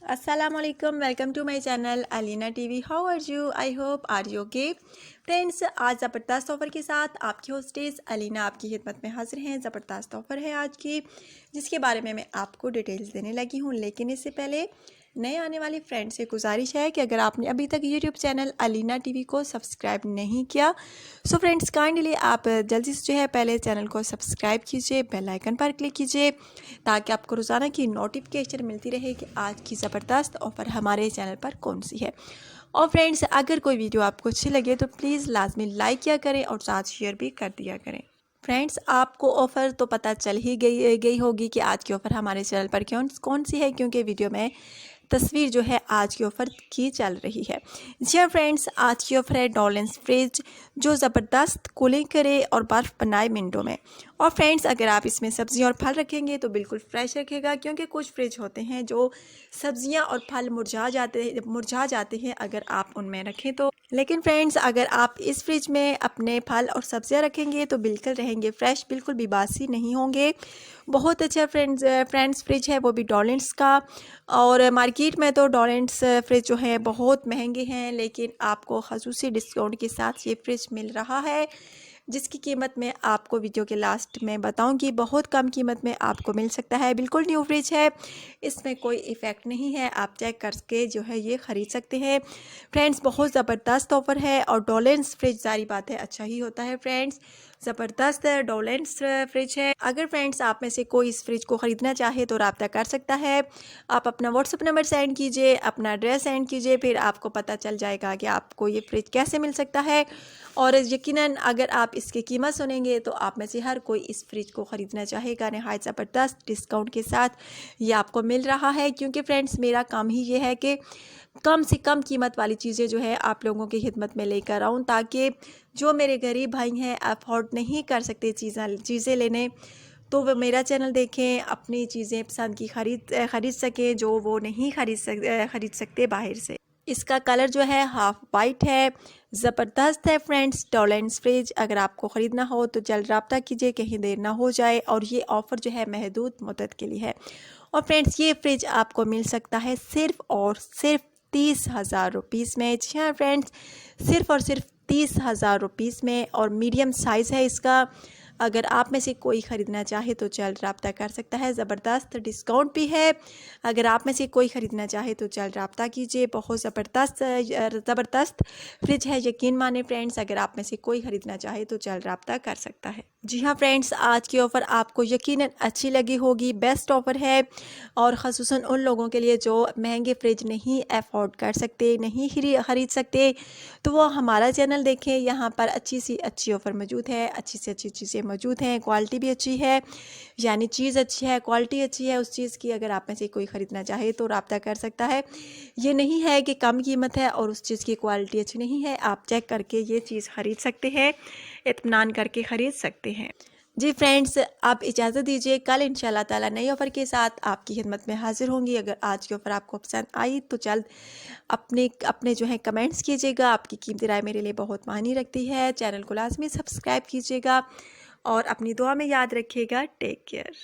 Assalamualaikum, welcome to my channel Alina TV. How are you? I hope are you okay. Friends, आज ज़बरदस्त offer के साथ आपकी hostess Alina आपकी खिदमत में हाजिर हैं। ज़बरदस्त ऑफ़र है आज की, जिसके बारे में मैं आपको डिटेल्स देने लगी हूँ। लेकिन इससे पहले नए आने वाले फ्रेंड से गुजारिश है कि अगर आपने अभी तक यूट्यूब चैनल अलीना टीवी को सब्सक्राइब नहीं किया, सो फ्रेंड्स काइंडली आप जल्दी से जो है पहले चैनल को सब्सक्राइब कीजिए, बेल आइकन पर क्लिक कीजिए, ताकि आपको रोज़ाना की नोटिफिकेशन मिलती रहे कि आज की ज़बरदस्त ऑफ़र हमारे चैनल पर कौन सी है। और फ्रेंड्स, अगर कोई वीडियो आपको अच्छी लगे तो प्लीज़ लाजमी लाइक किया करें और साथ शेयर भी कर दिया करें। फ्रेंड्स, आपको ऑफ़र तो पता चल ही गई होगी कि आज की ऑफ़र हमारे चैनल पर कौन सी है, क्योंकि वीडियो में तस्वीर जो है आज की ऑफ़र की चल रही है। जी हाँ फ्रेंड्स, आज की ऑफ़र है डॉलेंस फ्रिज, जो ज़बरदस्त कूलिंग करे और बर्फ़ बनाए मिनटों में। और फ्रेंड्स, अगर आप इसमें सब्ज़ियाँ और फल रखेंगे तो बिल्कुल फ्रेश रखेगा, क्योंकि कुछ फ्रिज होते हैं जो सब्ज़ियाँ और फल मुरझा जाते हैं अगर आप उनमें रखें तो। लेकिन फ्रेंड्स, अगर आप इस फ्रिज में अपने फल और सब्ज़ियाँ रखेंगे तो बिल्कुल रहेंगे फ्रेश, बिल्कुल भी बासी नहीं होंगे। बहुत अच्छा फ्रेंड्स फ्रिज है, वो भी डॉलेंस का। और मार्केट में तो डॉलेंस फ्रिज जो है बहुत महंगे हैं, लेकिन आपको ख़ुसूसी डिस्काउंट के साथ ये फ्रिज मिल रहा है, जिसकी कीमत मैं आपको वीडियो के लास्ट में बताऊंगी। बहुत कम कीमत में आपको मिल सकता है। बिल्कुल न्यू फ्रिज है, इसमें कोई इफ़ेक्ट नहीं है, आप चेक करके जो है ये ख़रीद सकते हैं। फ्रेंड्स, बहुत ज़बरदस्त ऑफ़र है और डॉलेंस फ्रिज जारी बात है अच्छा ही होता है। फ्रेंड्स, ज़बरदस्त डॉलेंस फ्रिज है। अगर फ्रेंड्स आप में से कोई इस फ्रिज को ख़रीदना चाहे तो रब्ता कर सकता है। आप अपना व्हाट्सअप नंबर सेंड कीजिए, अपना एड्रेस सेंड कीजिए, फिर आपको पता चल जाएगा कि आपको ये फ्रिज कैसे मिल सकता है। और यकीनन अगर आप इसकी कीमत सुनेंगे तो आप में से हर कोई इस फ्रिज को ख़रीदना चाहेगा। नहायत ज़बरदस्त डिस्काउंट के साथ ये आपको मिल रहा है, क्योंकि फ्रेंड्स मेरा काम ही ये है कि कम से कम कीमत वाली चीज़ें जो है आप लोगों की खिदमत में लेकर आऊँ, ताकि जो मेरे गरीब भाई हैं अफोर्ड नहीं कर सकते चीज़ें लेने, तो वो मेरा चैनल देखें, अपनी चीज़ें पसंद की ख़रीद सकें, जो वो नहीं ख़रीद सकते बाहर से। इसका कलर जो है हाफ वाइट है, ज़बरदस्त है। फ्रेंड्स, डॉलेंस फ्रिज अगर आपको ख़रीदना हो तो जल्द रब्ता कीजिए, कहीं देर ना हो जाए। और ये ऑफ़र जो है महदूद मुद्दत के लिए है। और फ्रेंड्स, ये फ्रिज आपको मिल सकता है सिर्फ़ और सिर्फ 30,000 रुपीज़ में। जी हाँ फ्रेंड्स, सिर्फ़ और सिर्फ 30,000 रुपीज़ में। और मीडियम साइज़ है इसका। अगर आप में से कोई ख़रीदना चाहे तो जल्द रब्ता कर सकता है। ज़बरदस्त डिस्काउंट भी है। अगर आप में से कोई ख़रीदना चाहे तो जल्द रब्ता कीजिए। बहुत ज़बरदस्त फ्रिज है, यकीन माने फ्रेंड्स। अगर आप में से कोई ख़रीदना चाहे तो जल्द रब्ता कर सकता है। जी हाँ फ्रेंड्स, आज की ऑफ़र आपको यकीनन अच्छी लगी होगी। बेस्ट ऑफ़र है, और ख़ुसूसन उन लोगों के लिए जो महंगे फ्रिज नहीं अफोर्ड कर सकते, नहीं ख़रीद सकते, तो वो हमारा चैनल देखें। यहाँ पर अच्छी सी अच्छी ऑफ़र मौजूद है, अच्छी से अच्छी चीज़ें मौजूद हैं, क्वालिटी भी अच्छी है, यानी चीज़ अच्छी है, क्वालिटी अच्छी है उस चीज़ की। अगर आप में से कोई ख़रीदना चाहे तो रब्ता कर सकता है। ये नहीं है कि कम कीमत है और उस चीज़ की क्वालिटी अच्छी नहीं है, आप चेक करके ये चीज़ ख़रीद सकते हैं, इत्मीनान करके ख़रीद सकते हैं। जी फ्रेंड्स, आप इजाज़त दीजिए, कल इंशाल्लाह ताला नई ऑफ़र के साथ आपकी खिदमत में हाज़िर होंगी। अगर आज की ऑफ़र आपको पसंद आई तो जल्द अपने अपने जो है कमेंट्स कीजिएगा। आपकी कीमती राय मेरे लिए बहुत मायने रखती है। चैनल को लाज़मी सब्सक्राइब कीजिएगा और अपनी दुआ में याद रखिएगा। Take care.